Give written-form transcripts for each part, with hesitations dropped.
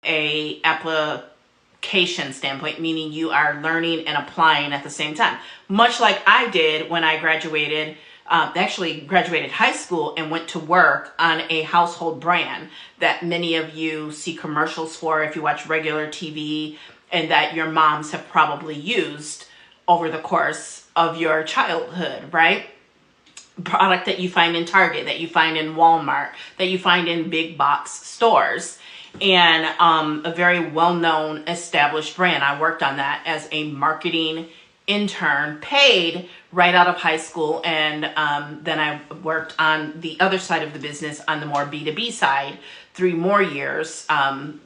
a application standpoint, meaning you are learning and applying at the same time. Much like I did when I graduated, actually graduated high school and went to work on a household brand that many of you see commercials for if you watch regular TV, and that your moms have probably used over the course of your childhood, right? Product that you find in Target, that you find in Walmart, that you find in big box stores, and a very well-known established brand. I worked on that as a marketing intern, paid right out of high school, and then I worked on the other side of the business, on the more B2B side, 3 more years,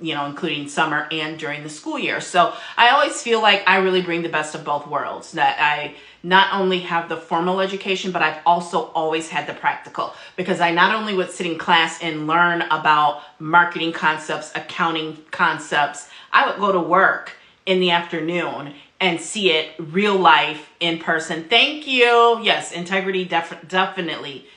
including summer and during the school year. So I always feel like I really bring the best of both worlds, that I not only have the formal education, but I've also always had the practical, because I not only would sit in class and learn about marketing concepts, accounting concepts, I would go to work in the afternoon and see it real life in person. Thank you. Yes, integrity definitely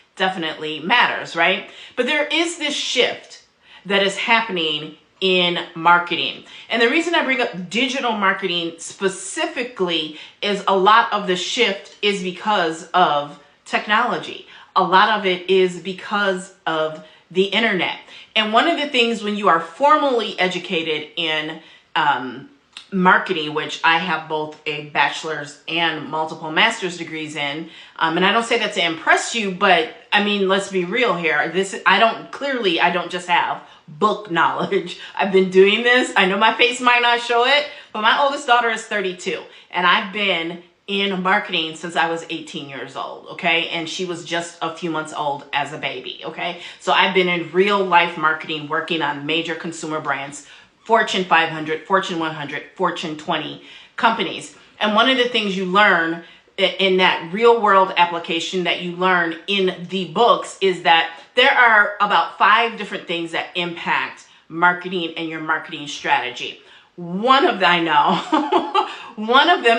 matters, right? But there is this shift that is happening in marketing. And the reason I bring up digital marketing specifically is a lot of the shift is because of technology. A lot of it is because of the internet. And one of the things when you are formally educated in marketing, which I have both a bachelor's and multiple master's degrees in, and I don't say that to impress you, but I mean, let's be real here. I don't just have book knowledge. I've been doing this. I know my face might not show it, but my oldest daughter is 32, and I've been in marketing since I was 18 years old, okay? And she was just a few months old as a baby, okay? So I've been in real life marketing, working on major consumer brands, Fortune 500, Fortune 100, Fortune 20 companies. And one of the things you learn in that real world application that you learn in the books is that there are about 5 different things that impact marketing and your marketing strategy. One of them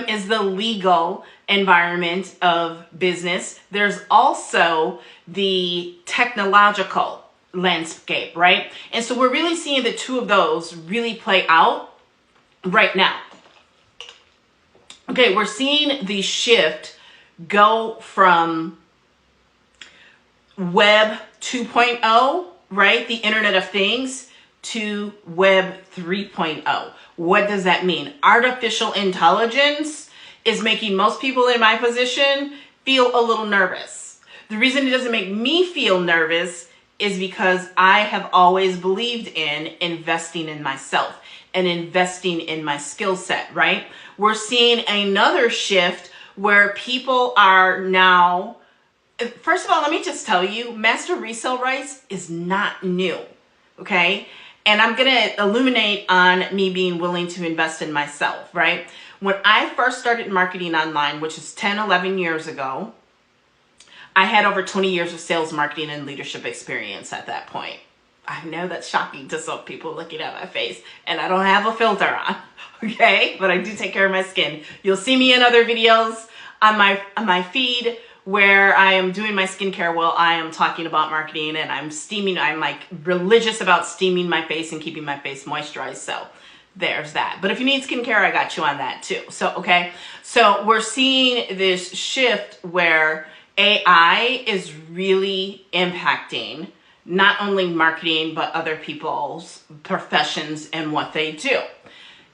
is the legal environment of business. There's also the technological landscape, right? And so we're really seeing the 2 of those really play out right now. Okay, we're seeing the shift go from Web 2.0, right? The Internet of Things, to Web 3.0. What does that mean? Artificial intelligence is making most people in my position feel a little nervous. The reason it doesn't make me feel nervous is because I have always believed in investing in myself and investing in my skill set, right? We're seeing another shift where people are now, first of all, let me just tell you, master resale rights is not new, okay? And I'm going to illuminate on me being willing to invest in myself, right? When I first started marketing online, which is 10, 11 years ago, I had over 20 years of sales, marketing, and leadership experience at that point. I know that's shocking to some people looking at my face, and I don't have a filter on, okay? But I do take care of my skin. You'll see me in other videos on my feed where I am doing my skincare while I am talking about marketing, and I'm steaming. I'm like religious about steaming my face and keeping my face moisturized. So there's that. But if you need skincare, I got you on that too. So, okay. So we're seeing this shift where AI is really impacting not only marketing, but other people's professions and what they do.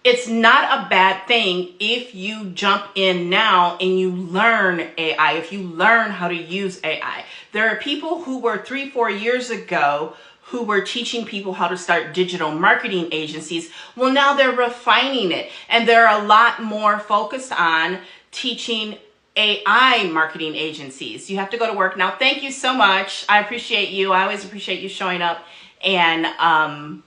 It's not a bad thing if you jump in now and you learn AI, if you learn how to use AI. There are people who were 3-4 years ago who were teaching people how to start digital marketing agencies. Well, now they're refining it, and they're a lot more focused on teaching AI marketing agencies. You have to go to work now. Thank you so much. I appreciate you. I always appreciate you showing up and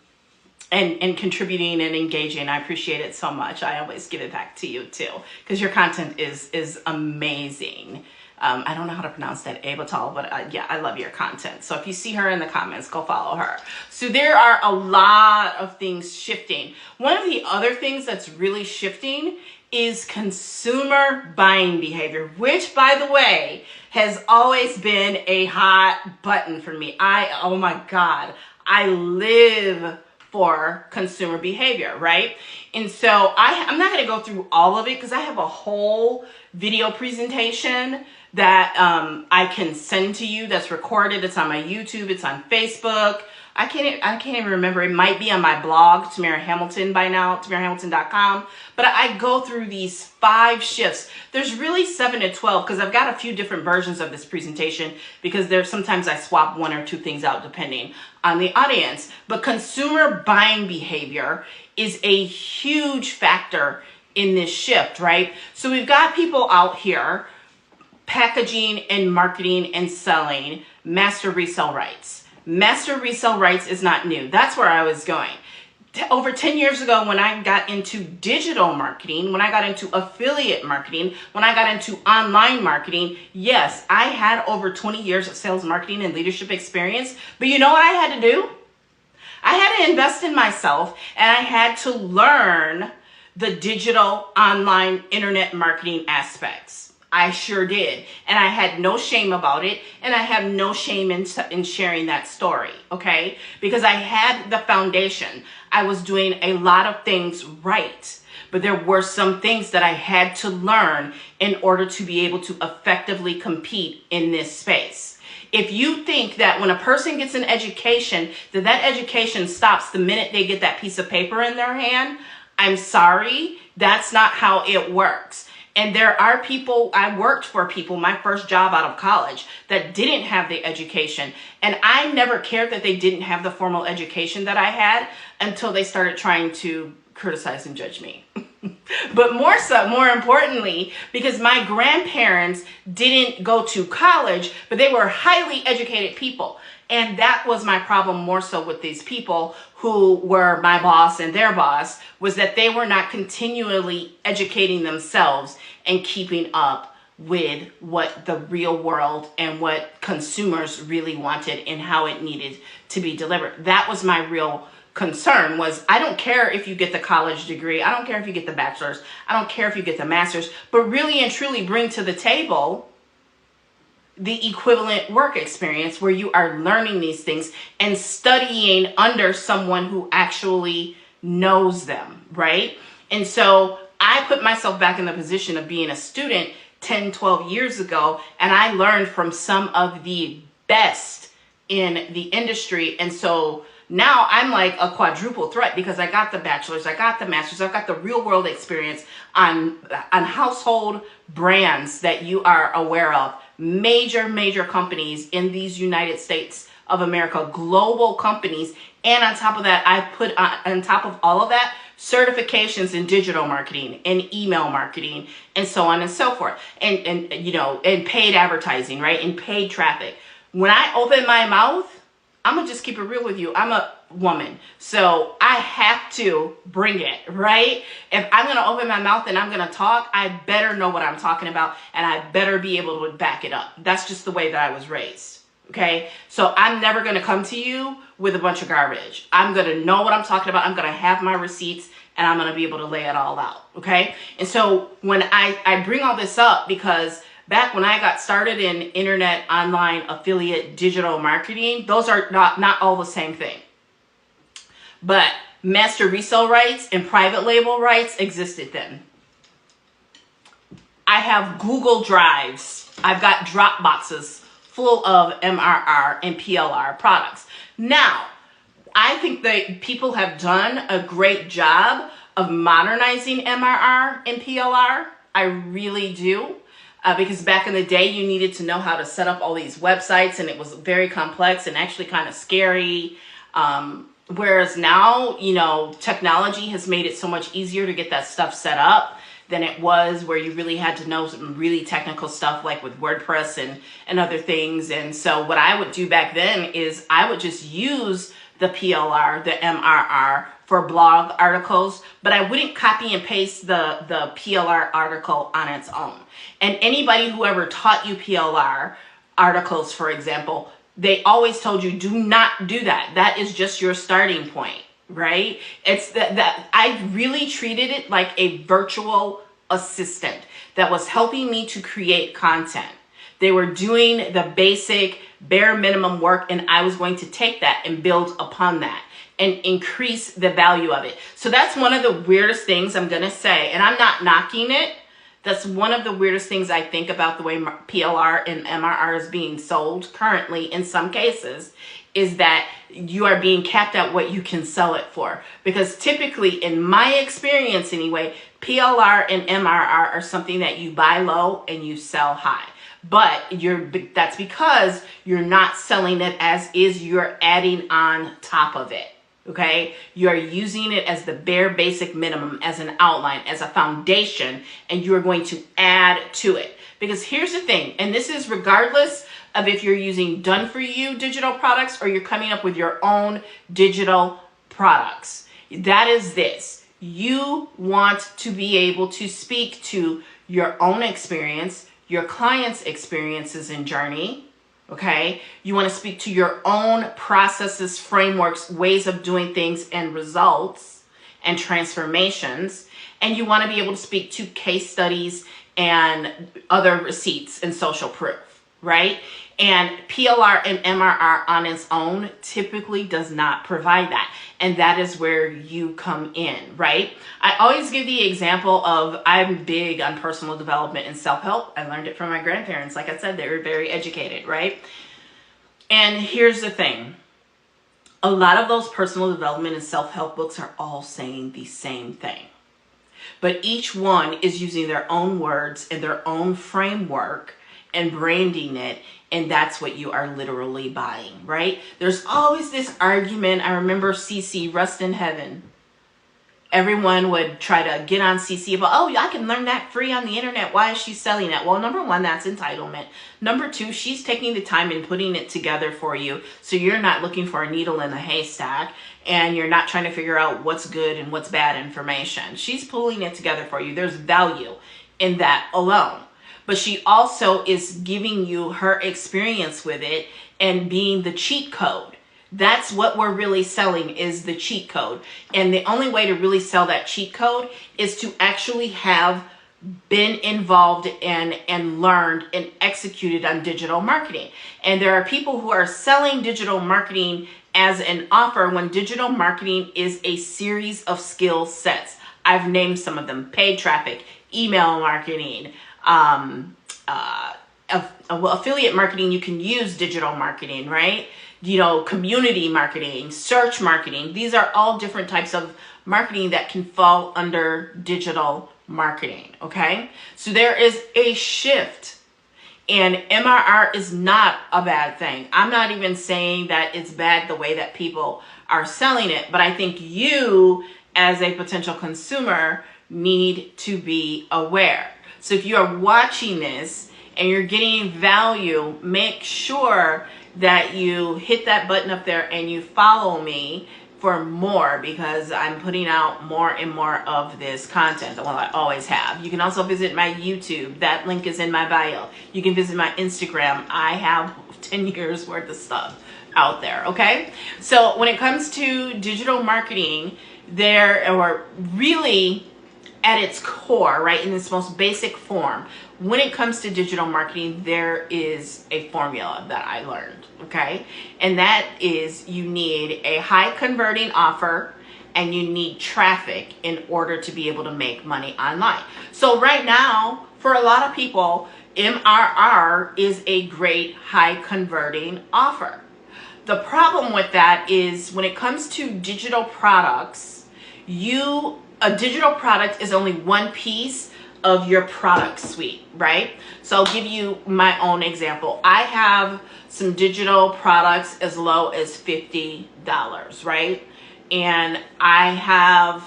contributing and engaging. I appreciate it so much. I always give it back to you too, because your content is amazing. I don't know how to pronounce that, Abatal, but yeah, I love your content. So if you see her in the comments, go follow her. So there are a lot of things shifting. One of the other things that's really shifting is consumer buying behavior, which, by the way, has always been a hot button for me. Oh my God, I live for consumer behavior, right? And so I'm not going to go through all of it because I have a whole video presentation that I can send to you that's recorded. It's on my YouTube. It's on Facebook. I can't even remember. It might be on my blog, Tamara Hamilton by now, tamarahamilton.com. But I go through these 5 shifts. There's really 7 to 12 because I've got a few different versions of this presentation because sometimes I swap 1 or 2 things out depending on the audience. But consumer buying behavior is a huge factor in this shift, right? So we've got people out here packaging and marketing and selling master resale rights. Master resale rights is not new. That's where I was going. Over 10 years ago, when I got into digital marketing, when I got into affiliate marketing, when I got into online marketing, yes, I had over 20 years of sales, marketing, and leadership experience. But you know what I had to do? I had to invest in myself, and I had to learn the digital online internet marketing aspects. I sure did. And I had no shame about it. And I have no shame in sharing that story. Okay. Because I had the foundation. I was doing a lot of things right. But there were some things that I had to learn in order to be able to effectively compete in this space. If you think that when a person gets an education, that education stops the minute they get that piece of paper in their hand, I'm sorry. That's not how it works. And there are people, I worked for people, my first job out of college, that didn't have the education. And I never cared that they didn't have the formal education that I had until they started trying to criticize and judge me. But more importantly, because my grandparents didn't go to college, but they were highly educated people. And that was my problem more so with these people who were my boss and their boss, was that they were not continually educating themselves and keeping up with what the real world and what consumers really wanted and how it needed to be delivered. That was my real concern. Was I don't care if you get the college degree. I don't care if you get the bachelor's. I don't care if you get the master's, but really and truly bring to the table the equivalent work experience where you are learning these things and studying under someone who actually knows them, right? And so I put myself back in the position of being a student 10, 12 years ago, and I learned from some of the best in the industry. And so now I'm like a quadruple threat because I got the bachelor's, I got the master's, I've got the real world experience on household brands that you are aware of. Major companies in these United States of America, global companies. And on top of that, I put on top of all of that, certifications in digital marketing and email marketing and so on and so forth. And you know, and paid advertising, right? And paid traffic. When I open my mouth, I'm gonna just keep it real with you. I'm a woman, so I have to bring it, right? If I'm gonna open my mouth and I'm gonna talk, I better know what I'm talking about, and I better be able to back it up. That's just the way that I was raised, okay? So I'm never gonna come to you with a bunch of garbage. I'm gonna know what I'm talking about. I'm gonna have my receipts, and I'm gonna be able to lay it all out, okay? And so when I bring all this up because back when I got started in internet, online, affiliate, digital marketing, those are not all the same thing. But master resale rights and private label rights existed then. I have Google Drives. I've got drop boxes full of MRR and PLR products. Now, I think that people have done a great job of modernizing MRR and PLR. I really do. Because back in the day, you needed to know how to set up all these websites, and it was very complex and actually kind of scary. Whereas now, you know, technology has made it so much easier to get that stuff set up than it was where you really had to know some really technical stuff like with WordPress and other things. And so what I would do back then is I would just use the PLR, the MRR for blog articles, but I wouldn't copy and paste the PLR article on its own. And anybody who ever taught you PLR articles, for example, they always told you, do not do that. That is just your starting point, right? It's that I really treated it like a virtual assistant that was helping me to create content. They were doing the basic bare minimum work, and I was going to take that and build upon that. and increase the value of it. So that's one of the weirdest things I'm going to say, and I'm not knocking it. That's one of the weirdest things I think about the way PLR and MRR is being sold currently in some cases, is that you are being capped at what you can sell it for. Because typically, in my experience anyway, PLR and MRR are something that you buy low and you sell high. But that's because you're not selling it as is, you're adding on top of it. Okay, you are using it as the bare basic minimum, as an outline, as a foundation, and you are going to add to it. Because here's the thing, and this is regardless of if you're using done for you digital products or you're coming up with your own digital products. That is this: you want to be able to speak to your own experience, your client's experiences and journey. Okay, you want to speak to your own processes, frameworks, ways of doing things, and results and transformations. And you want to be able to speak to case studies and other receipts and social proof, right? And PLR and MRR on its own typically does not provide that. And that is where you come in, right? I always give the example of, I'm big on personal development and self-help. I learned it from my grandparents. Like I said, they were very educated, right? And here's the thing. A lot of those personal development and self-help books are all saying the same thing. But each one is using their own words and their own framework and branding it, and that's what you are literally buying, right? There's always this argument. I remember CC, rest in heaven. Everyone would try to get on CC about, oh, I can learn that free on the internet. Why is she selling it? Well, number one, that's entitlement. Number two, she's taking the time and putting it together for you, so you're not looking for a needle in the haystack, and you're not trying to figure out what's good and what's bad information. She's pulling it together for you. There's value in that alone. But she also is giving you her experience with it and being the cheat code. That's what we're really selling, is the cheat code. And the only way to really sell that cheat code is to actually have been involved and learned and executed on digital marketing. And there are people who are selling digital marketing as an offer when digital marketing is a series of skill sets. I've named some of them: paid traffic, email marketing, affiliate marketing. You can use digital marketing, right? You know, community marketing, search marketing. These are all different types of marketing that can fall under digital marketing, okay? So there is a shift, and MRR is not a bad thing. I'm not even saying that it's bad the way that people are selling it, but I think you as a potential consumer need to be aware. So if you are watching this and you're getting value, make sure that you hit that button up there and you follow me for more, because I'm putting out more and more of this content. Well, I always have. You can also visit my YouTube. That link is in my bio. You can visit my Instagram. I have 10 years worth of stuff out there, okay? So when it comes to digital marketing, really at its core, right, in its most basic form, when it comes to digital marketing, there is a formula that I learned, okay? And that is, you need a high converting offer and you need traffic in order to be able to make money online. So right now, for a lot of people, MRR is a great high converting offer. The problem with that is, when it comes to digital products, a digital product is only one piece of your product suite, right? So I'll give you my own example. I have some digital products as low as $50, right? And I have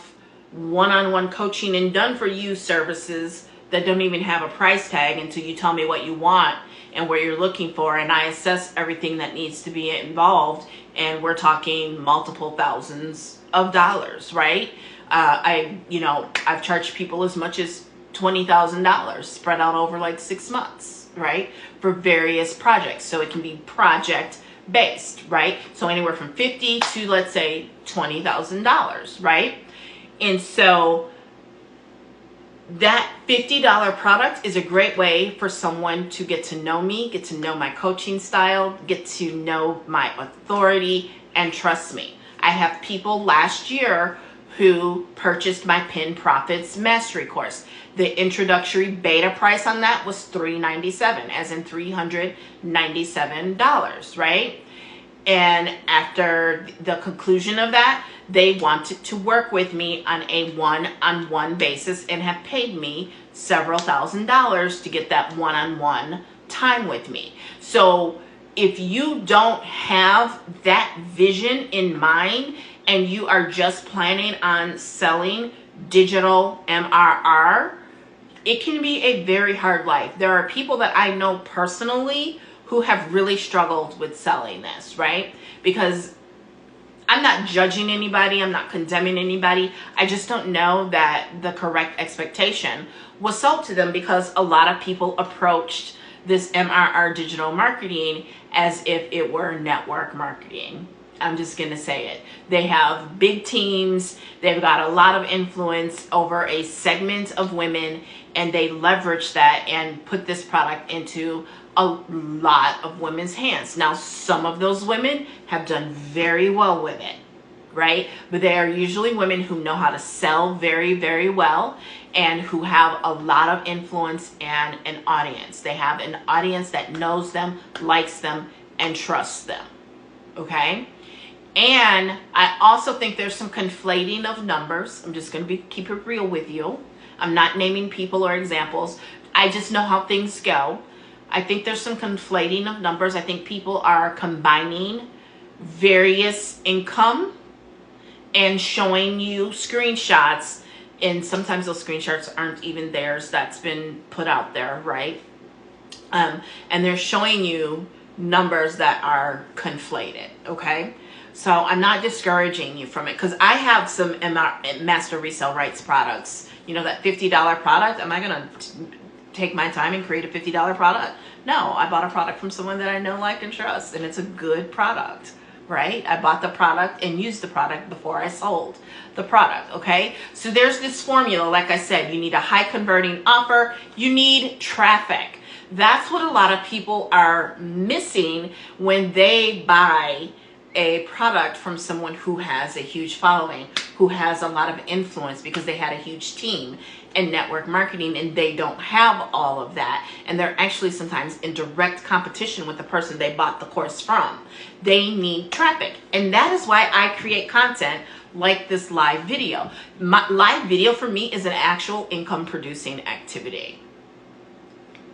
one-on-one coaching and done for you services that don't even have a price tag until you tell me what you want and what you're looking for, and I assess everything that needs to be involved, and we're talking multiple thousands of dollars, right? I've charged people as much as $20,000 spread out over like 6 months, right? For various projects. So it can be project based, right? So anywhere from $50 to, let's say, $20,000, right? And so that $50 product is a great way for someone to get to know me, get to know my coaching style, get to know my authority, and trust me. I have people last year who purchased my Pin Profits Mastery course. The introductory beta price on that was $397, as in $397, right? And after the conclusion of that, they wanted to work with me on a one-on-one basis and have paid me several $1,000s to get that one-on-one time with me. So if you don't have that vision in mind and you are just planning on selling digital MRR, it can be a very hard life. There are people that I know personally who have really struggled with selling this, right? Because I'm not judging anybody, I'm not condemning anybody. I just don't know that the correct expectation was sold to them, because a lot of people approached this MRR digital marketing as if it were network marketing. I'm just going to say it. They have big teams. They've got a lot of influence over a segment of women, and they leverage that and put this product into a lot of women's hands. Now, some of those women have done very well with it, right? But they are usually women who know how to sell very, very well and who have a lot of influence and an audience. They have an audience that knows them, likes them, and trusts them, okay? And I also think there's some conflating of numbers. I'm just going to keep it real with you. I'm not naming people or examples. I just know how things go. I think there's some conflating of numbers. I think people are combining various income and showing you screenshots, and sometimes those screenshots aren't even theirs. That's been put out there, right? And they're showing you numbers that are conflated, okay? So I'm not discouraging you from it, because I have some master resale rights products. You know, that $50 product. Am I going to take my time and create a $50 product? No, I bought a product from someone that I know, like, and trust, and it's a good product, right? I bought the product and used the product before I sold the product, okay? So there's this formula. Like I said, you need a high converting offer. You need traffic. That's what a lot of people are missing when they buy a product from someone who has a huge following, who has a lot of influence because they had a huge team in network marketing, and they don't have all of that, and they're actually sometimes in direct competition with the person they bought the course from. They need traffic, and that is why I create content like this live video. Live video for me is an actual income producing activity.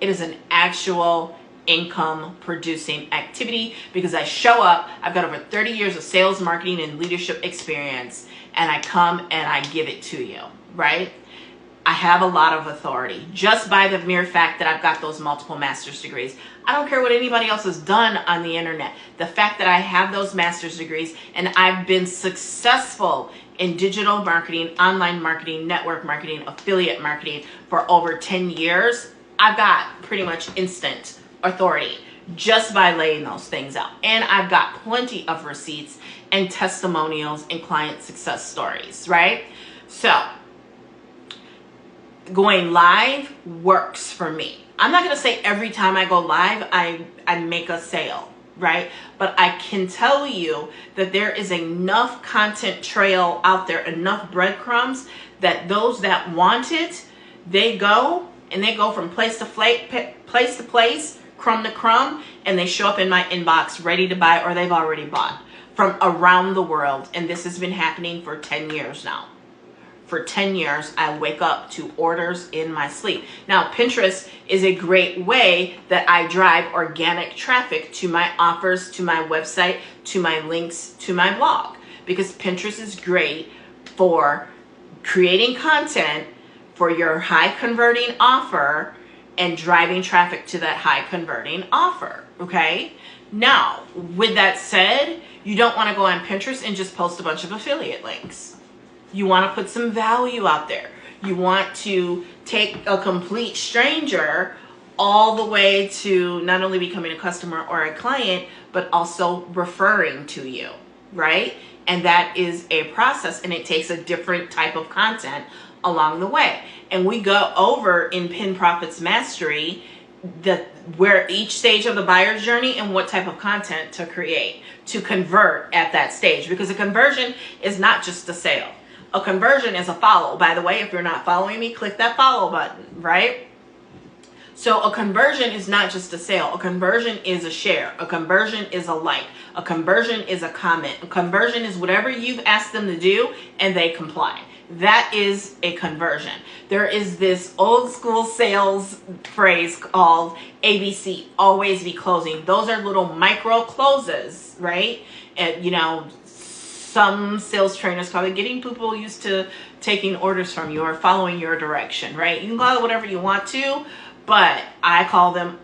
It is an actual income producing activity because I show up. I've got over 30 years of sales, marketing, and leadership experience, and I come and I give it to you, right? I have a lot of authority just by the mere fact that I've got those multiple master's degrees. I don't care what anybody else has done on the internet. The fact that I have those master's degrees and I've been successful in digital marketing, online marketing, network marketing, affiliate marketing for over 10 years, I've got pretty much instant authority just by laying those things out. And I've got plenty of receipts and testimonials and client success stories, right? So going live works for me. I'm not going to say every time I go live, I make a sale, right? But I can tell you that there is enough content trail out there, enough breadcrumbs, that those that want it, they go and they go from place to place, crumb to crumb, and they show up in my inbox ready to buy, or they've already bought from around the world. And this has been happening for 10 years now. For 10 years, I wake up to orders in my sleep. Now, Pinterest is a great way that I drive organic traffic to my offers, to my website, to my links, to my blog, because Pinterest is great for creating content for your high converting offer and driving traffic to that high converting offer, okay? Now, with that said, you don't want to go on Pinterest and just post a bunch of affiliate links. You want to put some value out there. You want to take a complete stranger all the way to not only becoming a customer or a client, but also referring to you, right? And that is a process, and it takes a different type of content along the way. And we go over in Pin Profits Mastery where each stage of the buyer's journey and what type of content to create to convert at that stage. Because a conversion is not just a sale. A conversion is a follow. By the way, if you're not following me, click that follow button, right? So a conversion is not just a sale. A conversion is a share. A conversion is a like. A conversion is a comment. A conversion is whatever you've asked them to do and they comply. That is a conversion. There is this old school sales phrase called ABC, always be closing. Those are little micro closes, right? And you know, some sales trainers call it getting people used to taking orders from you or following your direction, right? You can call it whatever you want to, but I call them,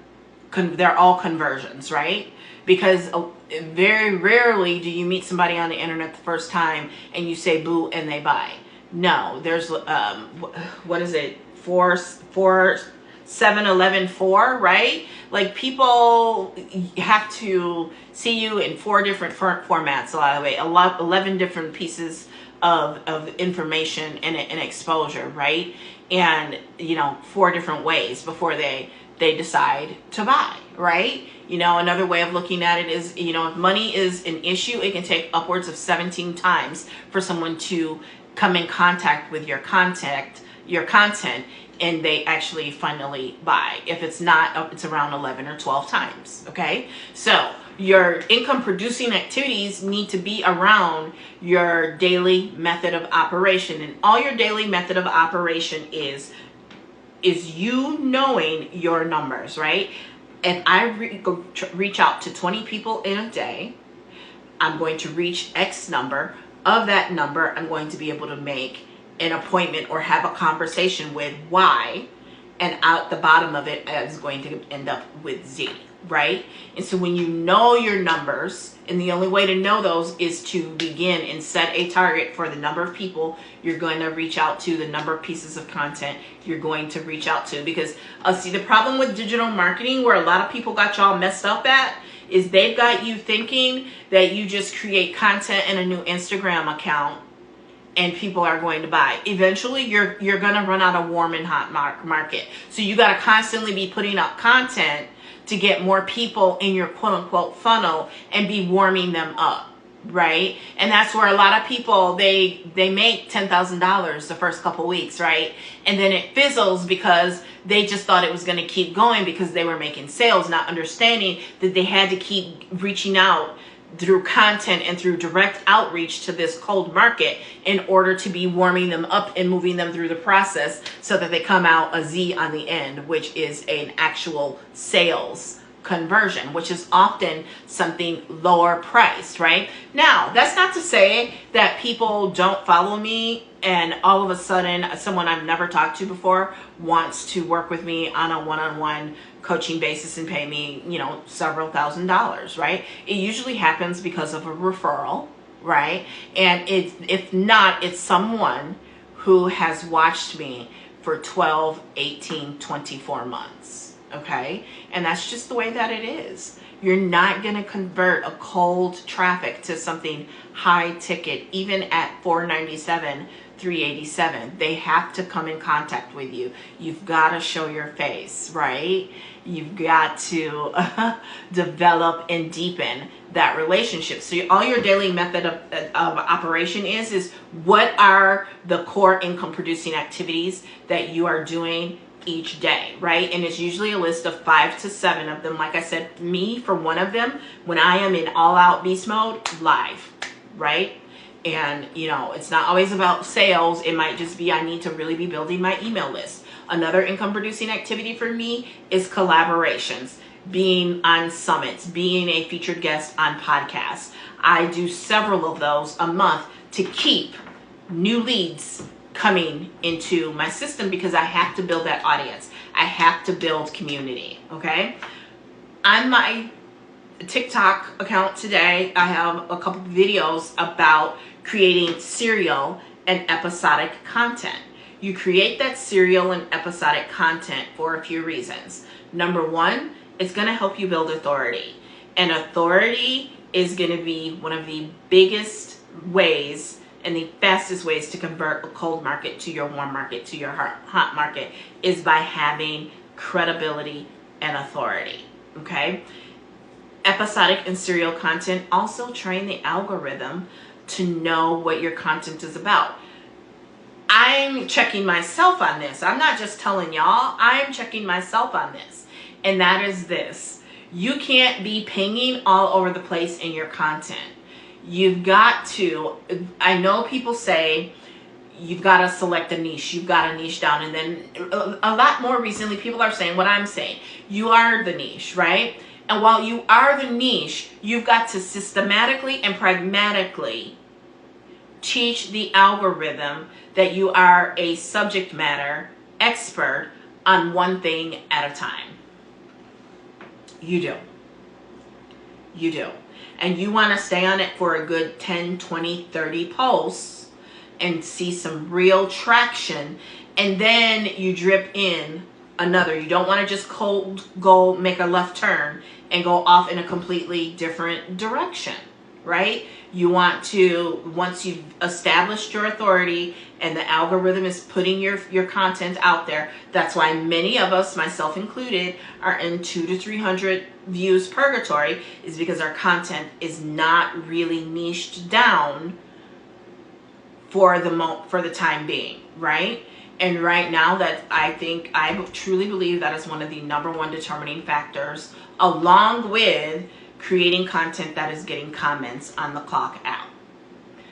they're all conversions, right? Because very rarely do you meet somebody on the internet the first time and you say boo and they buy. No, there's, what is it? 7, 11, 4, right? Like people have to see you in 4 different formats a lot of the way, 11 different pieces of information and exposure, right? And, you know, 4 different ways before they decide to buy, right? You know, another way of looking at it is, you know, if money is an issue, it can take upwards of 17 times for someone to come in contact with your content, and they actually finally buy. If it's not, it's around 11 or 12 times, okay? So your income producing activities need to be around your daily method of operation. And all your daily method of operation is you knowing your numbers, right? If I reach out to 20 people in a day, I'm going to reach X number. Of that number, I'm going to be able to make an appointment or have a conversation with Y, and out the bottom of it is going to end up with Z, right? And so when you know your numbers, and the only way to know those is to begin and set a target for the number of people you're going to reach out to, the number of pieces of content you're going to reach out to. Because see, the problem with digital marketing, where a lot of people got y'all messed up at, is they've got you thinking that you just create content in a new Instagram account and people are going to buy. Eventually, you're going to run out of warm and hot market. So you got to constantly be putting out content to get more people in your quote unquote funnel and be warming them up, right? And that's where a lot of people, they make $10,000 the first couple weeks, right? And then it fizzles because they just thought it was going to keep going because they were making sales, not understanding that they had to keep reaching out through content and through direct outreach to this cold market in order to be warming them up and moving them through the process so that they come out a Z on the end, which is an actual sales conversion, which is often something lower priced, right? Now, that's not to say that people don't follow me and all of a sudden someone I've never talked to before wants to work with me on a one-on-one coaching basis and pay me, you know, several $1,000s, right? It usually happens because of a referral, right? And if not, it's someone who has watched me for 12, 18, 24 months, okay? And that's just the way that it is. You're not going to convert a cold traffic to something high ticket, even at $497, $387. They have to come in contact with you. You've got to show your face, right? You've got to develop and deepen that relationship. So all your daily method of operation is what are the core income producing activities that you are doing each day, right? And it's usually a list of 5 to 7 of them. Like I said, me, for one of them, when I am in all out beast mode, live, right? And, you know, it's not always about sales. It might just be I need to really be building my email list. Another income producing activity for me is collaborations, being on summits, being a featured guest on podcasts. I do several of those a month to keep new leads coming into my system because I have to build that audience. I have to build community, okay? On my TikTok account today, I have a couple videos about creating serial and episodic content. You create that serial and episodic content for a few reasons. Number one, it's going to help you build authority. And authority is going to be one of the biggest ways and the fastest ways to convert a cold market to your warm market, to your hot market, is by having credibility and authority. Okay? Episodic and serial content also train the algorithm to know what your content is about. I'm checking myself on this. I'm not just telling y'all, I'm checking myself on this. And that is this. You can't be pinging all over the place in your content. You've got to, I know people say, you've got to select a niche. You've got to niche down. And then a lot more recently, people are saying what I'm saying. You are the niche, right? And while you are the niche, you've got to systematically and pragmatically teach the algorithm that you are a subject matter expert on one thing at a time. You do. You do. And you want to stay on it for a good 10, 20, 30 posts and see some real traction. And then you drip in another. You don't want to just cold go make a left turn and go off in a completely different direction, right? You want to, once you've established your authority and the algorithm is putting your content out there, that's why many of us, myself included, are in 200 to 300 views purgatory, is because our content is not really niched down for the time being, right? And right now, that I truly believe that is one of the #1 determining factors, along with creating content that is getting comments on the Clock app.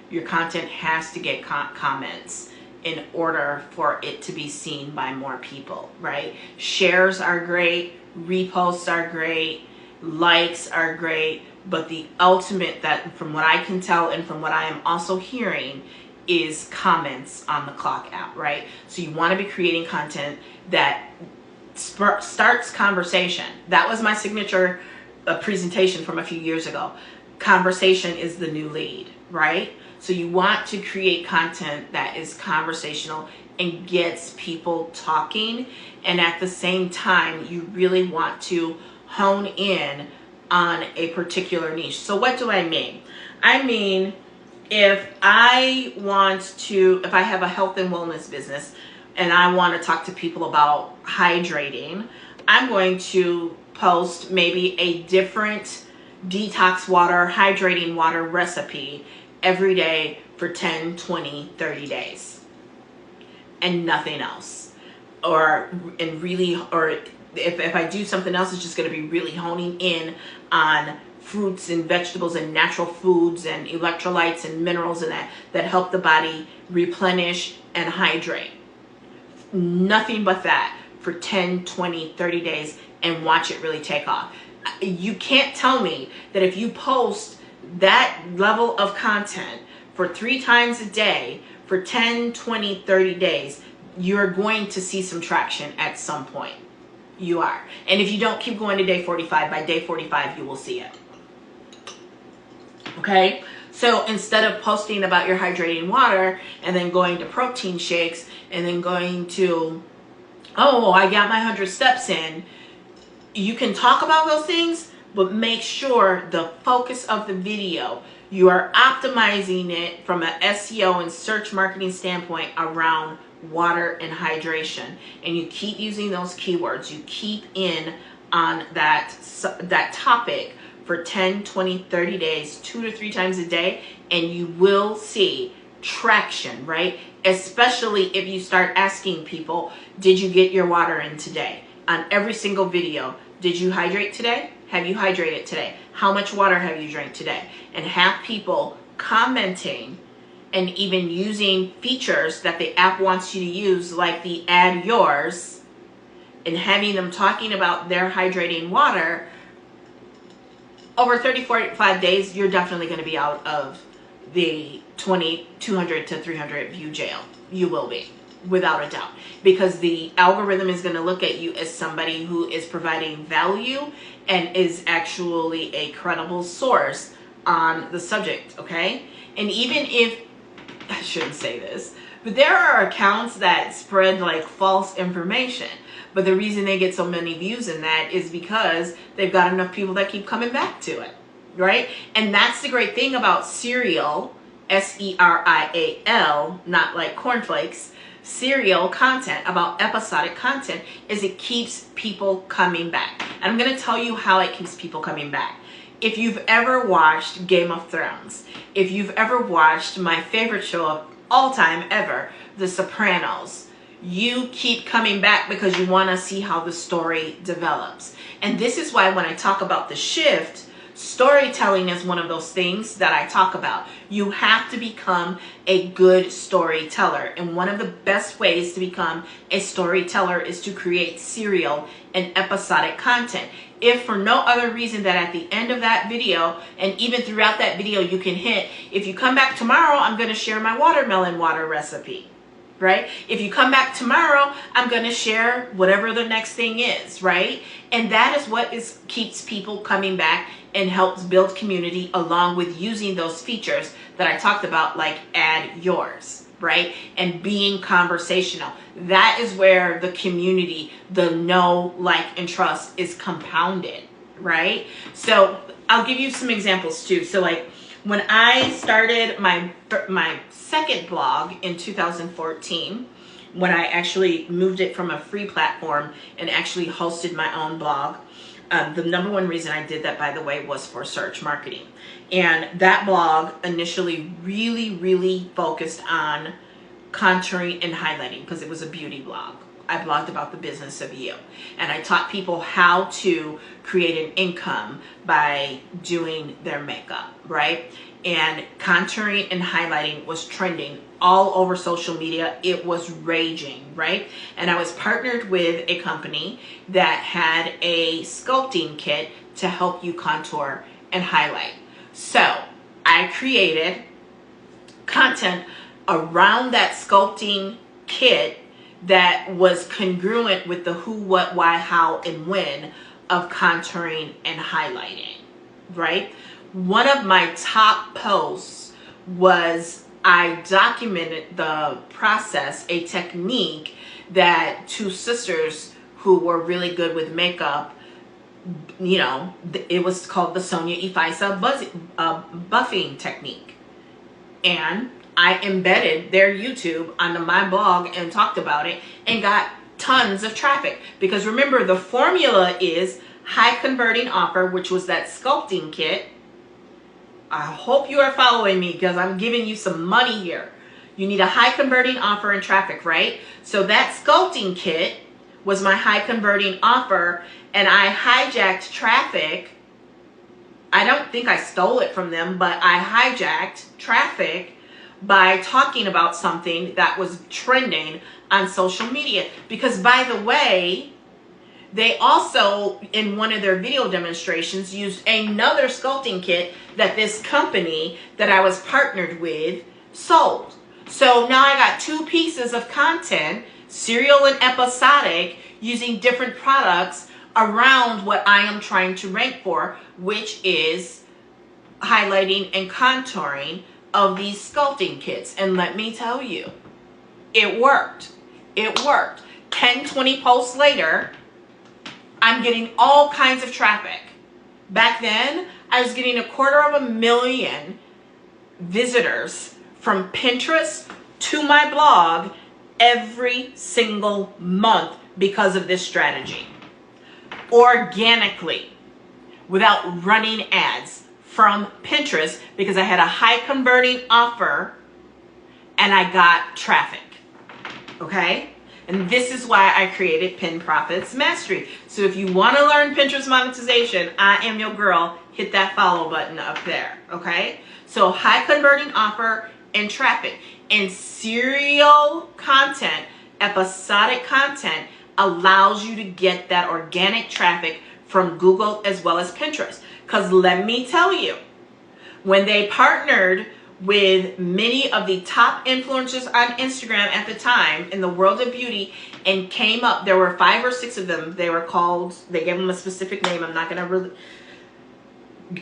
Your content has to get comments in order for it to be seen by more people, right? Shares are great, reposts are great, likes are great, but the ultimate, that from what I can tell and from what I am also hearing, is comments on the Clock app, right? So you want to be creating content that starts conversation. That was my signature presentation from a few years ago. Conversation is the new lead, right? So you want to create content that is conversational and gets people talking. And at the same time, you really want to hone in on a particular niche. So what do I mean? I mean, if I have a health and wellness business and I want to talk to people about hydrating, I'm going to post maybe a different detox water, hydrating water recipe every day for 10, 20, 30 days and nothing else. Or if I do something else, it's just going to be really honing in on fruits and vegetables and natural foods and electrolytes and minerals and that help the body replenish and hydrate. Nothing but that for 10, 20, 30 days and watch it really take off. You can't tell me that if you post that level of content for 3 times a day for 10, 20, 30 days, you're going to see some traction at some point. You are. And if you don't, keep going to day 45. By day 45, you will see it. Okay? So instead of posting about your hydrating water and then going to protein shakes and then going to, oh, I got my 100 steps in, you can talk about those things, but make sure the focus of the video, you are optimizing it from an SEO and search marketing standpoint around water and hydration. And you keep using those keywords. You keep in on that topic for 10, 20, 30 days, 2 to 3 times a day, and you will see traction, right? Especially if you start asking people, did you get your water in today? On every single video, did you hydrate today? Have you hydrated today? How much water have you drank today? And have people commenting and even using features that the app wants you to use, like the add yours, and having them talking about their hydrating water. Over 30, 45 days, you're definitely going to be out of the 200 to 300 view jail. You will be, without a doubt, because the algorithm is going to look at you as somebody who is providing value and is actually a credible source on the subject, okay? And even if, I shouldn't say this, but there are accounts that spread like false information. But the reason they get so many views in that is because they've got enough people that keep coming back to it, right? And that's the great thing about serial serial, not like cornflakes, serial content, about episodic content, is it keeps people coming back. And I'm going to tell you how it keeps people coming back. If you've ever watched Game of Thrones, if you've ever watched my favorite show of all time ever, The Sopranos, you keep coming back because you want to see how the story develops. And this is why when I talk about the shift, storytelling is one of those things that I talk about. You have to become a good storyteller. And one of the best ways to become a storyteller is to create serial and episodic content. If for no other reason that at the end of that video, and even throughout that video, you can hit, if you come back tomorrow, I'm going to share my watermelon water recipe. Right? If you come back tomorrow, I'm going to share whatever the next thing is, right? And that is what keeps people coming back and helps build community, along with using those features that I talked about, like add yours, right? And being conversational. That is where the community, the know, like, and trust is compounded, right? So I'll give you some examples too. So like when I started my second blog in 2014, when I actually moved it from a free platform and actually hosted my own blog, the number one reason I did that, by the way, was for search marketing. And that blog initially really focused on contouring and highlighting because it was a beauty blog. I blogged about the business of you. And I taught people how to create an income by doing their makeup, right? And contouring and highlighting was trending all over social media. It was raging, right? And I was partnered with a company that had a sculpting kit to help you contour and highlight. So I created content around that sculpting kit that was congruent with the who, what, why, how, and when of contouring and highlighting, right? One of my top posts was I documented the process, a technique that two sisters who were really good with makeup, you know, it was called the Sonia Ifeisa buffing technique. And I embedded their YouTube onto my blog and talked about it and got tons of traffic. Because remember, the formula is high converting offer, which was that sculpting kit. I hope you are following me because I'm giving you some money here. You need a high converting offer and traffic, right? So that sculpting kit was my high converting offer, and I hijacked traffic. I don't think I stole it from them, but I hijacked traffic by talking about something that was trending on social media. Because, by the way, they also, in one of their video demonstrations, used another sculpting kit that this company that I was partnered with sold. So now I got two pieces of content, serial and episodic, using different products around what I am trying to rank for, which is highlighting and contouring of these sculpting kits. And let me tell you, it worked. It worked. 10, 20 posts later, I'm getting all kinds of traffic. Back then, I was getting 250,000 visitors from Pinterest to my blog every single month because of this strategy. Organically, without running ads, from Pinterest, because I had a high converting offer and I got traffic. Okay? And this is why I created Pin Profits Mastery. So if you want to learn Pinterest monetization, I am your girl. Hit that follow button up there. Okay? So high converting offer and traffic. And serial content, episodic content, allows you to get that organic traffic from Google as well as Pinterest. Because let me tell you, when they partnered with many of the top influencers on Instagram at the time in the world of beauty and came up, there were 5 or 6 of them. They were called, they gave them a specific name. I'm not going to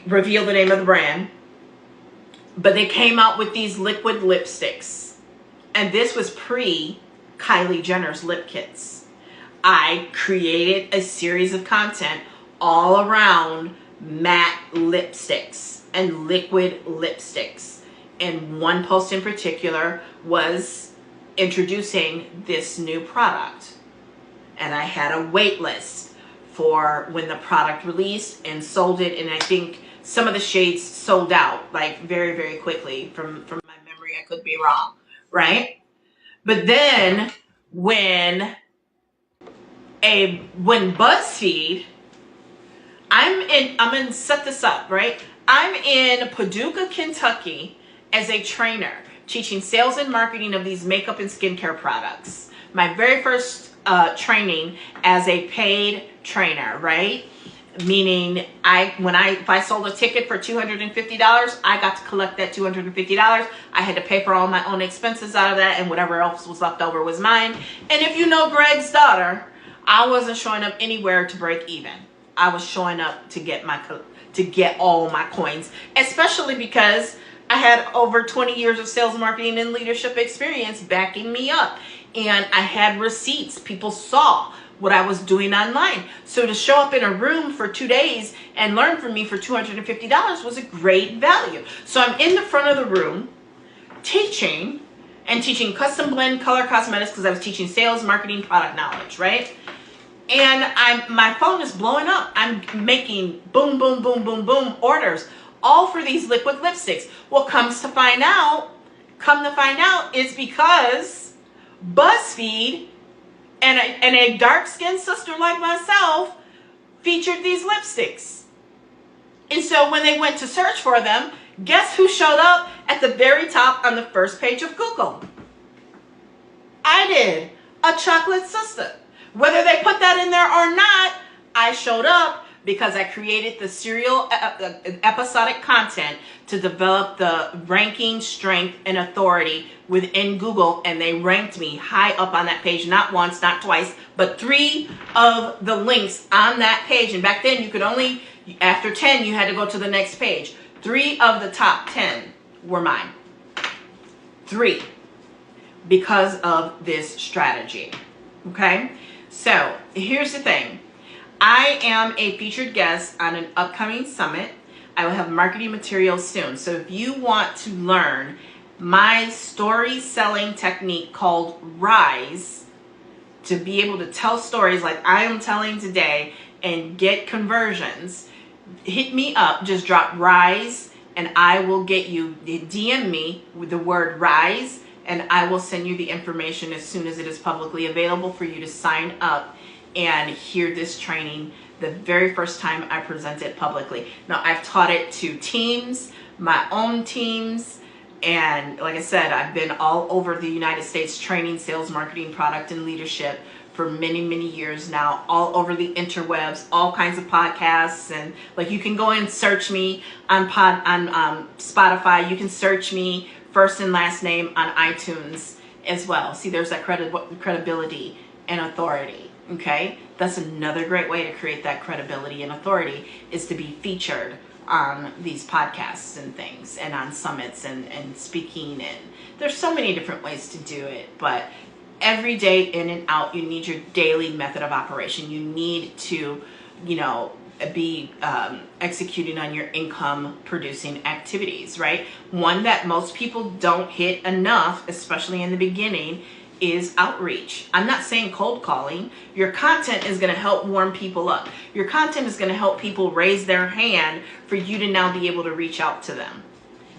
reveal the name of the brand. But they came out with these liquid lipsticks. And this was pre-Kylie Jenner's lip kits. I created a series of content all around matte lipsticks and liquid lipsticks. and one post in particular was introducing this new product. And I had a wait list for when the product released and sold it. And I think some of the shades sold out like very, very quickly from my memory. I could be wrong, right? But then when BuzzFeed, I'm gonna set this up, right? I'm in Paducah, Kentucky as a trainer teaching sales and marketing of these makeup and skincare products. My very first training as a paid trainer, right? Meaning if I sold a ticket for $250, I got to collect that $250. I had to pay for all my own expenses out of that, and whatever else was left over was mine. And if you know Greg's daughter, I wasn't showing up anywhere to break even. I was showing up to get all my coins, especially because I had over 20 years of sales, marketing, and leadership experience backing me up. And I had receipts. People saw what I was doing online. So to show up in a room for 2 days and learn from me for $250 was a great value. So I'm in the front of the room teaching custom blend color cosmetics because I was teaching sales, marketing, product knowledge, right? And my phone is blowing up. I'm making boom, boom, boom, boom, boom orders, all for these liquid lipsticks. Well, come to find out, it's because BuzzFeed and a dark-skinned sister like myself featured these lipsticks. And so when they went to search for them, guess who showed up at the very top on the first page of Google? I did. A chocolate sister. Whether they put that in there or not, I showed up because I created the serial episodic content to develop the ranking, strength, and authority within Google, and they ranked me high up on that page, not once, not twice, but 3 of the links on that page. And back then, you could only, after 10, you had to go to the next page. 3 of the top 10 were mine. 3, because of this strategy, okay? So here's the thing. I am a featured guest on an upcoming summit. I will have marketing materials soon. So if you want to learn my story selling technique called RISE, to be able to tell stories like I am telling today and get conversions, hit me up, just drop RISE, and I will get you, DM me with the word RISE, and I will send you the information as soon as it is publicly available for you to sign up and hear this training the very first time I present it publicly. Now, I've taught it to teams, my own teams, and like I said, I've been all over the United States training sales, marketing, product, and leadership for many, many years now, all over the interwebs, all kinds of podcasts. And like, you can go and search me on Spotify. You can search me first and last name on iTunes as well. See, there's that credibility and authority. Okay, that's another great way to create that credibility and authority, is to be featured on these podcasts and things, and on summits and speaking. And there's so many different ways to do it, but every day in and out, you need your daily method of operation. You need to, be executing on your income producing activities, right? One that most people don't hit enough, especially in the beginning, is outreach. I'm not saying cold calling. Your content is going to help warm people up. Your content is going to help people raise their hand for you to now be able to reach out to them.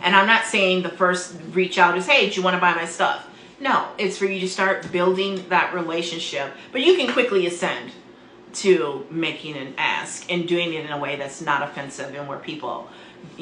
And I'm not saying the first reach out is, hey, do you want to buy my stuff? No, it's for you to start building that relationship. But you can quickly ascend to making an ask and doing it in a way that's not offensive and where people,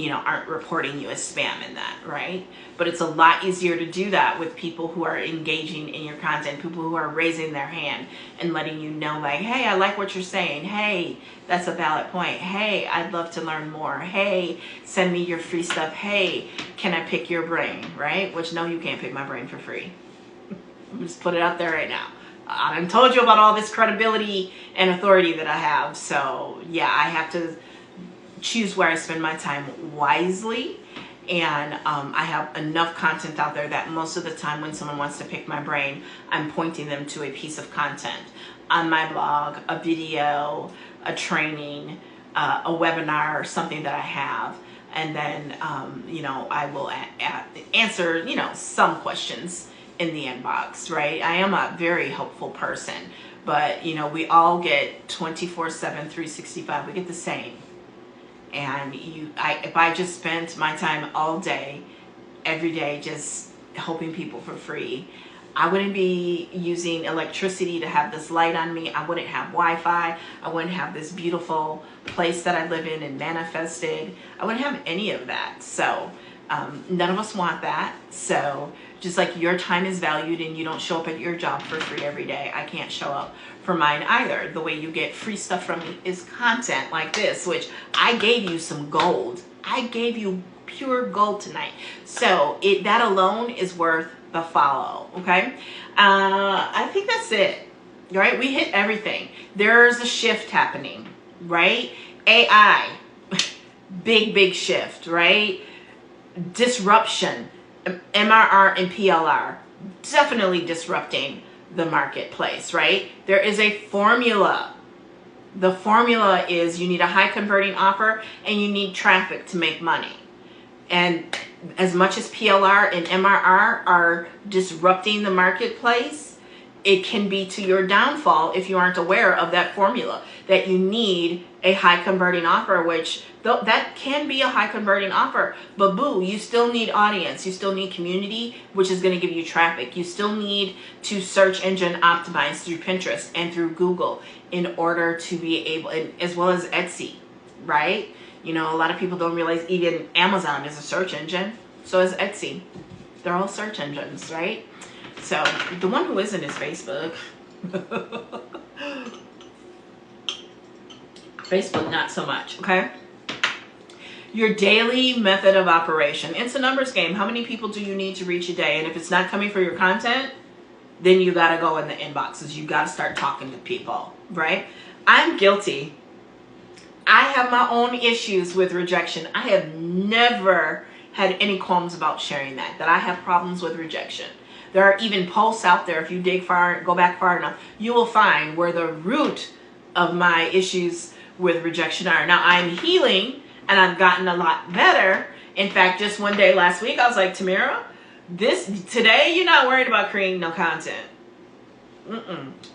aren't reporting you as spam in that, right? But it's a lot easier to do that with people who are engaging in your content, people who are raising their hand and letting you know, like, hey, I like what you're saying. Hey, that's a valid point. Hey, I'd love to learn more. Hey, send me your free stuff. Hey, can I pick your brain, right? Which, no, you can't pick my brain for free. Just put it out there right now. I've told you about all this credibility and authority that I have. So yeah, I have to choose where I spend my time wisely. And I have enough content out there that most of the time when someone wants to pick my brain, I'm pointing them to a piece of content on my blog, a video, a training, a webinar, or something that I have. And then, I will answer, some questions in the inbox, right? I am a very helpful person, but, we all get 24/7, 365. We get the same. And if I just spent my time all day, every day, just helping people for free, I wouldn't be using electricity to have this light on me. I wouldn't have Wi-Fi. I wouldn't have this beautiful place that I live in and manifested. I wouldn't have any of that. So none of us want that. So just like your time is valued and you don't show up at your job for free every day, I can't show up for mine either. The way you get free stuff from me is content like this, which I gave you some gold. I gave you pure gold tonight. So that alone is worth the follow. Okay. I think that's it. Right. We hit everything. There's a shift happening, right? AI, big shift, right? Disruption, MRR and PLR, definitely disrupting the marketplace, right? There is a formula. The formula is you need a high converting offer and you need traffic to make money. And as much as PLR and MRR are disrupting the marketplace, it can be to your downfall if you aren't aware of that formula, that you need a high converting offer, which that can be a high converting offer, but boo, you still need audience. You still need community, which is going to give you traffic. You still need to search engine optimize through Pinterest and through Google in order to be able, as well as Etsy, right? A lot of people don't realize even Amazon is a search engine. So is Etsy. They're all search engines, right? So the one who isn't is Facebook. Facebook, not so much, okay? Your daily method of operation. It's a numbers game. How many people do you need to reach a day? And if it's not coming for your content, then you got to go in the inboxes. You got to start talking to people, right? I'm guilty. I have my own issues with rejection. I have never had any qualms about sharing that I have problems with rejection. There are even posts out there, if you go back far enough, you will find where the root of my issues with rejection are. Now I'm healing and I've gotten a lot better. In fact, just one day last week, I was like, Tamara, today you're not worried about creating no content.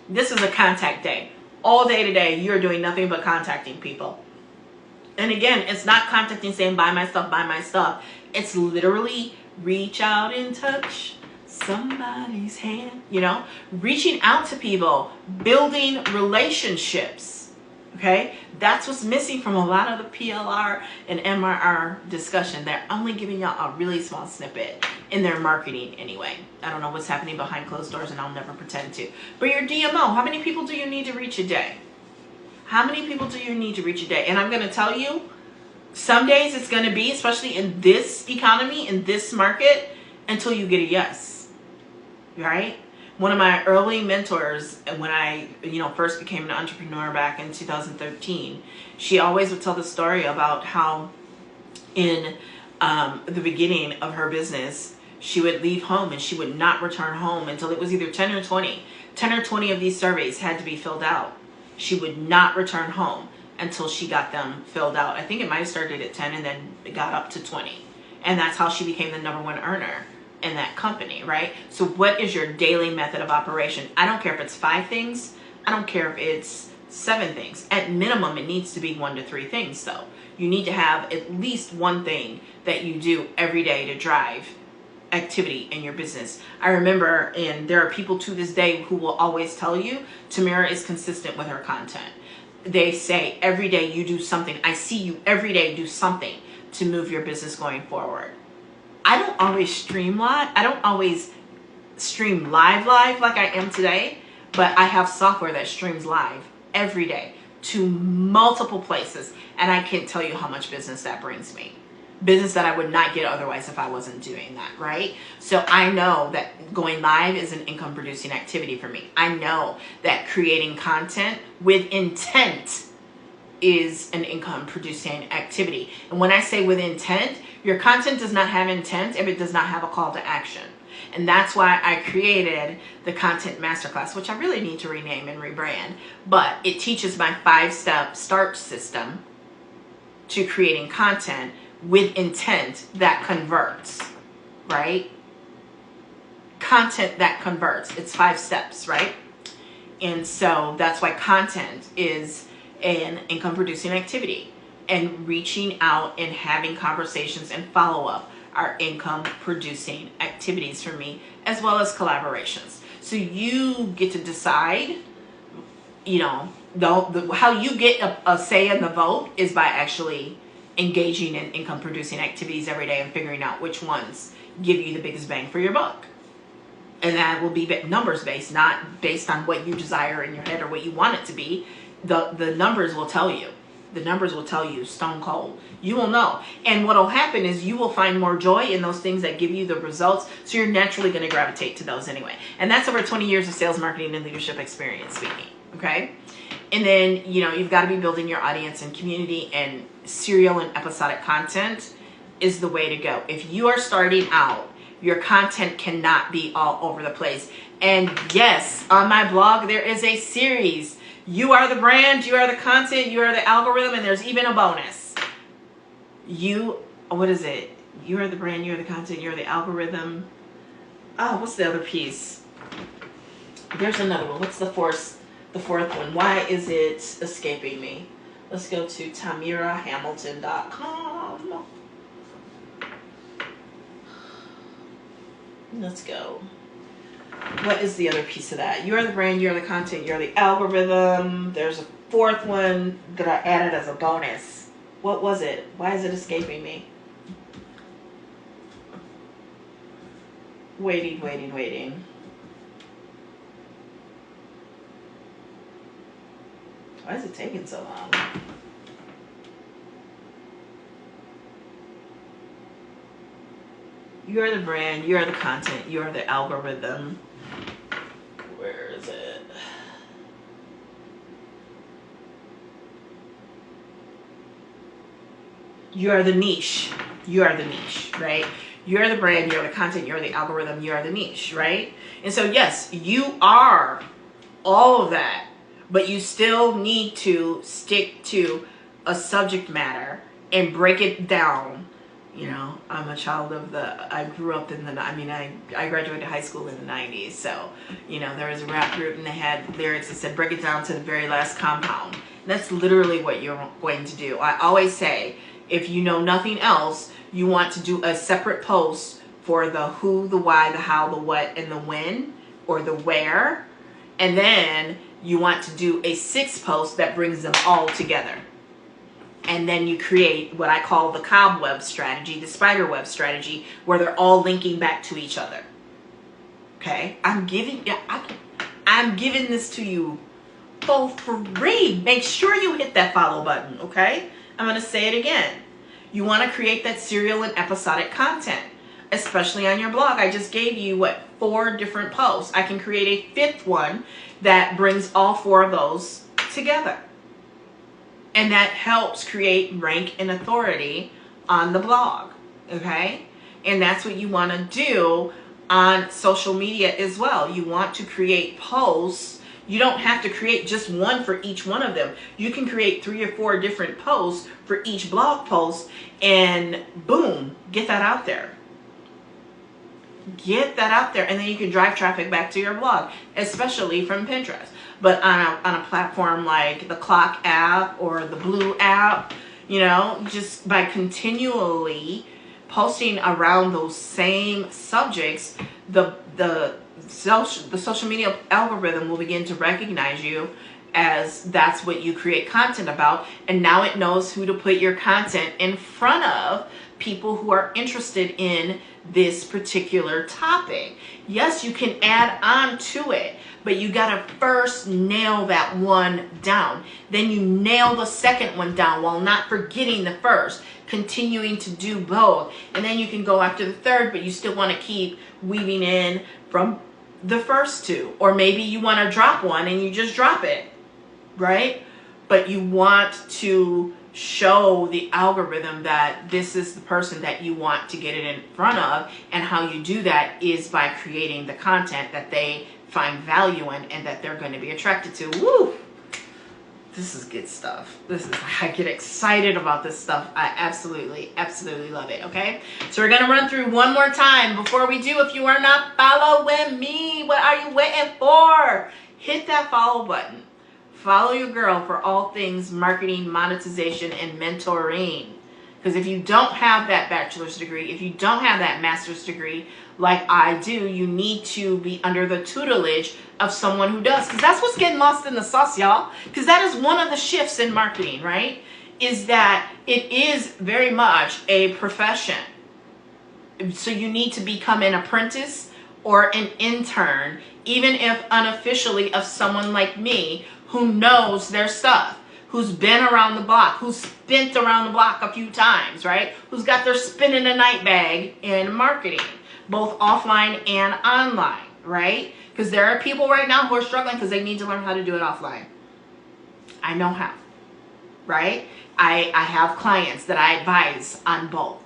This is a contact day. All day today, you're doing nothing but contacting people. And again, it's not contacting saying, buy my stuff. It's literally reach out and touch somebody's hand, reaching out to people, building relationships. Okay. That's what's missing from a lot of the PLR and MRR discussion. They're only giving y'all a really small snippet in their marketing anyway. I don't know what's happening behind closed doors and I'll never pretend to. But your DMO, how many people do you need to reach a day? How many people do you need to reach a day? And I'm going to tell you, some days it's going to be, especially in this economy, in this market, until you get a yes. Right? One of my early mentors, when I, first became an entrepreneur back in 2013, she always would tell the story about how in the beginning of her business, she would leave home and she would not return home until it was either 10 or 20. 10 or 20 of these surveys had to be filled out. She would not return home until she got them filled out. I think it might have started at 10 and then it got up to 20. And that's how she became the #1 earner in that company, right? So what is your daily method of operation? I don't care if it's 5 things. I don't care if it's 7 things. At minimum, it needs to be 1 to 3 things though. You need to have at least one thing that you do every day to drive activity in your business. I remember, and there are people to this day who will always tell you, Tamara is consistent with her content. They say every day you do something. I see you every day do something to move your business going forward. I don't always stream live. I don't always stream live like I am today, but I have software that streams live every day to multiple places. And I can't tell you how much business that brings me. Business that I would not get otherwise if I wasn't doing that, right? So I know that going live is an income producing activity for me. I know that creating content with intent is an income producing activity. And when I say with intent, your content does not have intent if it does not have a call to action. And that's why I created the Content Masterclass, which I really need to rename and rebrand. But it teaches my 5-step start system to creating content with intent that converts, right? Content that converts. It's 5 steps, right? And so that's why content is an income producing activity, and reaching out and having conversations and follow up are income producing activities for me, as well as collaborations. So you get to decide, you know, how you get a say in the vote is by actually engaging in income producing activities every day and figuring out which ones give you the biggest bang for your buck. And that will be numbers based, not based on what you desire in your head or what you want it to be. The numbers will tell you. The numbers will tell you stone cold. You will know. And what will happen is you will find more joy in those things that give you the results. So you're naturally going to gravitate to those anyway. And that's over 20 years of sales, marketing, and leadership experience speaking. Okay. And then, you know, you've got to be building your audience and community, and serial and episodic content is the way to go. If you are starting out, your content cannot be all over the place. And yes, on my blog, there is a series. You are the brand, you are the content, you are the algorithm, and there's even a bonus. What is it? You are the brand, you are the content, you are the algorithm. Oh, what's the other piece? There's another one. What's the fourth one? Why is it escaping me? Let's go to TamiraHamilton.com. Let's go. What is the other piece of that? You are the brand, you're the content, you're the algorithm. There's a 4th one that I added as a bonus. What was it? Why is it escaping me? Waiting. Why is it taking so long? You are the brand, you are the content, you are the algorithm. Where is it? You are the niche. You are the niche, right? You're the brand, you're the content, you're the algorithm, you are the niche, right? And so yes, you are all of that, but you still need to stick to a subject matter and break it down. You know, I'm a child of I grew up in I graduated high school in the 90s. So, you know, there was a rap group and they had lyrics that said, break it down to the very last compound. And that's literally what you're going to do. I always say, if you know nothing else, you want to do a separate post for the who, the why, the how, the what, and the when, or the where. And then you want to do a 6th post that brings them all together. And then you create what I call the cobweb strategy, the spider web strategy, where they're all linking back to each other. Okay? I'm giving this to you for free. Make sure you hit that follow button, okay? I'm going to say it again. You want to create that serial and episodic content, especially on your blog. I just gave you, 4 different posts. I can create a 5th one that brings all 4 of those together. And that helps create rank and authority on the blog, okay? And that's what you want to do on social media as well. You want to create posts. You don't have to create just one for each one of them. You can create 3 or 4 different posts for each blog post, and boom, get that out there. Get that out there, and then you can drive traffic back to your blog, especially from Pinterest. But on a platform like the Clock app or the Blue app, you know, just by continually posting around those same subjects, the social media algorithm will begin to recognize you as that's what you create content about. And now it knows who to put your content in front of, people who are interested in this particular topic. Yes, you can add on to it, but you gotta first nail that one down. Then you nail the second one down while not forgetting the first, continuing to do both. And then you can go after the third, but you still wanna keep weaving in from the first 2. Or maybe you wanna drop one and you just drop it, right? But you want to show the algorithm that this is the person that you want to get it in front of. And how you do that is by creating the content that they find value in and that they're going to be attracted to. Woo! This is good stuff. I get excited about this stuff. I absolutely love it, okay? So we're going to run through one more time. Before we do, if you are not following me, what are you waiting for? Hit that follow button. Follow your girl for all things marketing, monetization, and mentoring. Because if you don't have that bachelor's degree, if you don't have that master's degree like I do, you need to be under the tutelage of someone who does. Because that's what's getting lost in the sauce, y'all. Because that is one of the shifts in marketing, right? Is that it is very much a profession. So you need to become an apprentice or an intern, even if unofficially, of someone like me who knows their stuff, who's been around the block, who's spent around the block a few times, right? Who's got their spin in a night bag in marketing, both offline and online, right? Because there are people right now who are struggling because they need to learn how to do it offline. I know how, right? I have clients that I advise on both,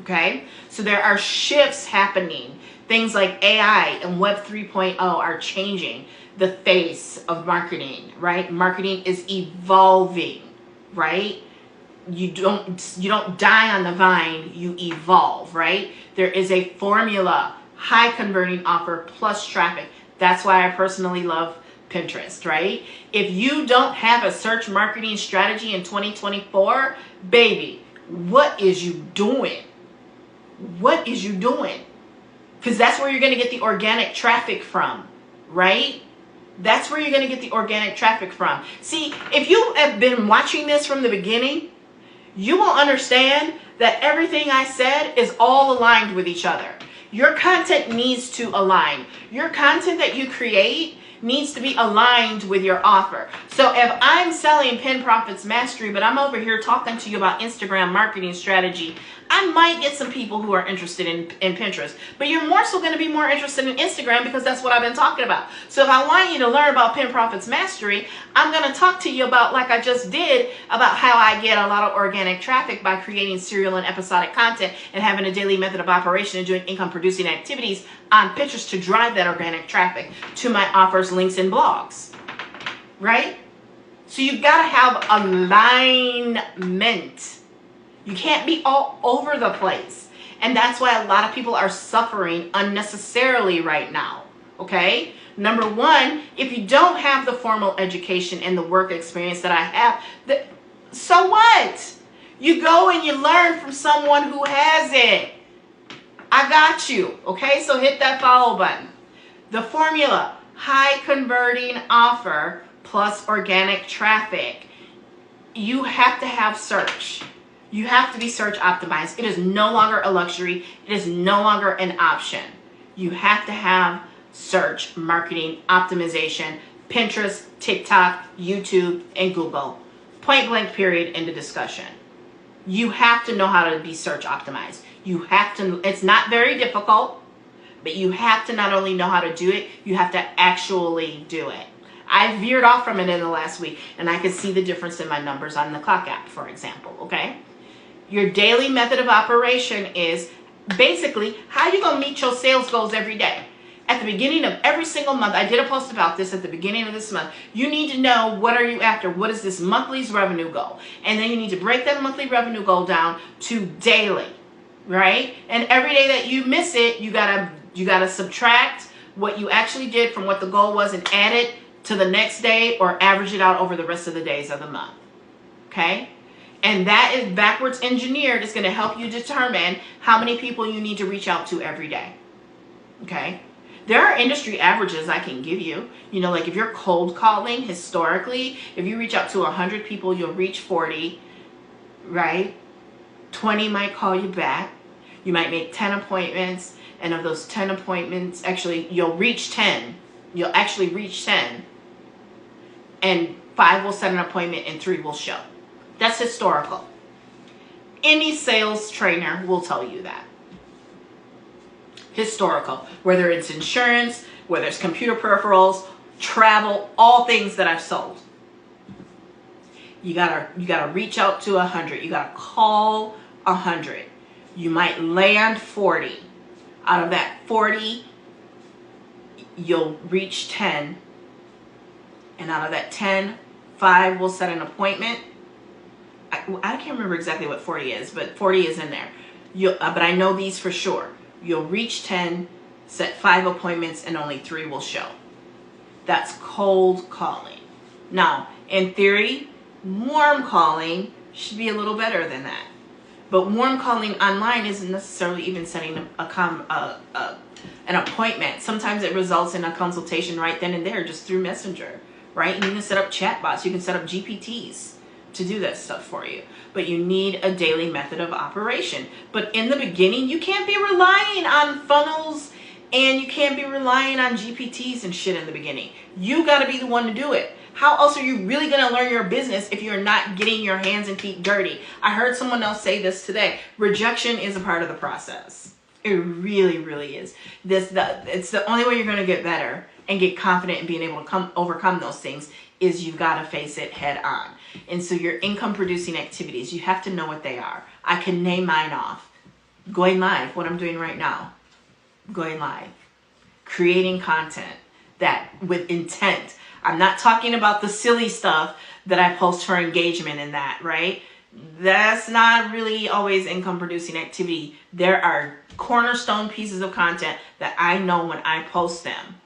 okay? So there are shifts happening. Things like AI and Web 3.0 are changing the face of marketing, right? Marketing is evolving, right? You don't die on the vine, you evolve, right? There is a formula, high converting offer plus traffic. That's why I personally love Pinterest, right? If you don't have a search marketing strategy in 2024, baby, what is you doing? What is you doing? Because that's where you're going to get the organic traffic from, right? That's where you're going to get the organic traffic from. See, if you have been watching this from the beginning, you will understand that everything I said is all aligned with each other. Your content needs to align. Your content that you create needs to be aligned with your offer. So if I'm selling Pin Profits Mastery, but I'm over here talking to you about Instagram marketing strategy, I might get some people who are interested in Pinterest, but you're more so going to be more interested in Instagram because that's what I've been talking about. So if I want you to learn about Pin Profits Mastery, I'm going to talk to you about, like I just did, about how I get a lot of organic traffic by creating serial and episodic content and having a daily method of operation and doing income producing activities on Pinterest to drive that organic traffic to my offers, links, and blogs, right? So you've got to have alignment. You can't be all over the place. And that's why a lot of people are suffering unnecessarily right now, okay? Number one, if you don't have the formal education and the work experience that I have, so what? You go and you learn from someone who has it. I got you, okay? So hit that follow button. The formula, high converting offer plus organic traffic. You have to have search. You have to be search optimized. It is no longer a luxury. It is no longer an option. You have to have search marketing optimization, Pinterest, TikTok, YouTube, and Google. Point blank period, end of discussion. You have to know how to be search optimized. You have to, it's not very difficult, but you have to not only know how to do it, you have to actually do it. I veered off from it in the last week, and I can see the difference in my numbers on the Clock app, for example, okay? Your daily method of operation is basically how you going to meet your sales goals every day. At the beginning of every single month, I did a post about this at the beginning of this month. You need to know, what are you after? What is this monthly's revenue goal? And then you need to break that monthly revenue goal down to daily, right? And every day that you miss it, you gotta subtract what you actually did from what the goal was and add it to the next day or average it out over the rest of the days of the month, okay? And that is backwards engineered. It's going to help you determine how many people you need to reach out to every day. Okay? There are industry averages I can give you. You know, like if you're cold calling historically, if you reach out to 100 people, you'll reach 40, right? 20 might call you back. You might make 10 appointments. And of those 10 appointments, actually, you'll reach 10. You'll actually reach 10. And 5 will set an appointment and 3 will show. That's historical. Any sales trainer will tell you that. Historical. Whether it's insurance, whether it's computer peripherals, travel, all things that I've sold. You gotta reach out to 100. You gotta call 100. You might land 40. Out of that 40, you'll reach 10. And out of that 10, 5 will set an appointment. I can't remember exactly what 40 is, but 40 is in there. But I know these for sure. You'll reach 10, set 5 appointments, and only 3 will show. That's cold calling. Now, in theory, warm calling should be a little better than that. But warm calling online isn't necessarily even setting an appointment. Sometimes it results in a consultation right then and there, just through Messenger, right? And you can set up chatbots. You can set up GPTs to do that stuff for you. But you need a daily method of operation. But in the beginning, you can't be relying on funnels and you can't be relying on GPTs and shit in the beginning. You got to be the one to do it. How else are you really going to learn your business if you're not getting your hands and feet dirty? I heard someone else say this today. Rejection is a part of the process. It really, really is. It's the only way you're going to get better and get confident in being able to overcome those things is you've got to face it head on. And so your income producing activities, you have to know what they are. I can name mine off. Going live, what I'm doing right now. Going live. Creating content that with intent. I'm not talking about the silly stuff that I post for engagement and that, right? That's not really always income producing activity. There are cornerstone pieces of content that I know when I post them,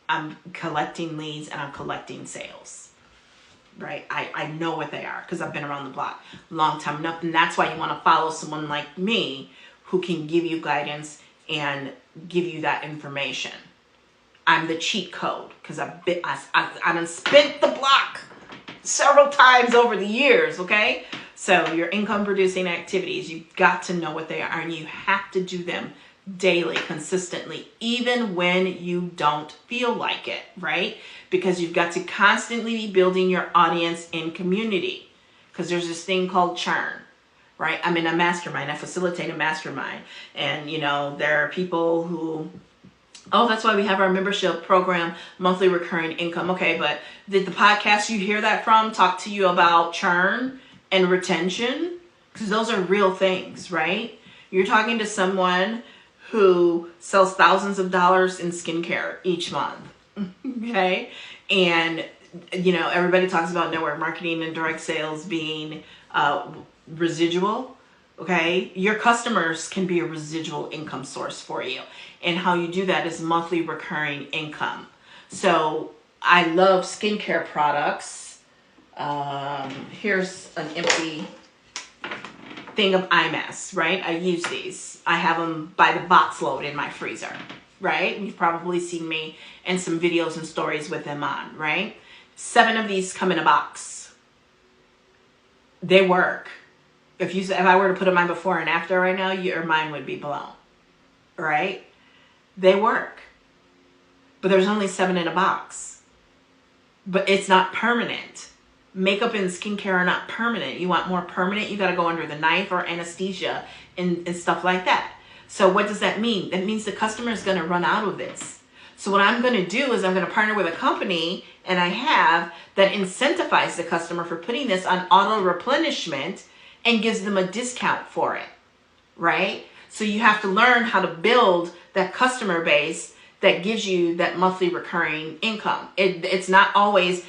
I'm collecting leads and I'm collecting sales, right? I know what they are because I've been around the block a long time enough. And that's why you want to follow someone like me who can give you guidance and give you that information. I'm the cheat code because I done spent the block several times over the years, okay? So your income producing activities, you've got to know what they are and you have to do them daily, consistently, even when you don't feel like it, right? Because you've got to constantly be building your audience and community because there's this thing called churn, right? I'm in a mastermind, I facilitate a mastermind, and there are people who, oh, that's why we have our membership program, monthly recurring income. Okay, but did the podcast you hear that from talk to you about churn and retention? Because those are real things, right? You're talking to someone who sells thousands of dollars in skincare each month, okay? And, everybody talks about network marketing and direct sales being residual, okay? Your customers can be a residual income source for you. And how you do that is monthly recurring income. So I love skincare products. Here's an empty thing of IMS, right? I use these. I have them by the box load in my freezer, right? You've probably seen me in some videos and stories with them on, right? 7 of these come in a box. They work. If I were to put them on before and after right now, your mind would be blown, right? They work. But there's only 7 in a box. But it's not permanent. Makeup and skincare are not permanent. You want more permanent, you got to go under the knife or anesthesia and stuff like that. So what does that mean? That means the customer is going to run out of this. So what I'm going to do is I'm going to partner with a company, and I have, that incentivizes the customer for putting this on auto replenishment and gives them a discount for it, right? So you have to learn how to build that customer base that gives you that monthly recurring income. It's not always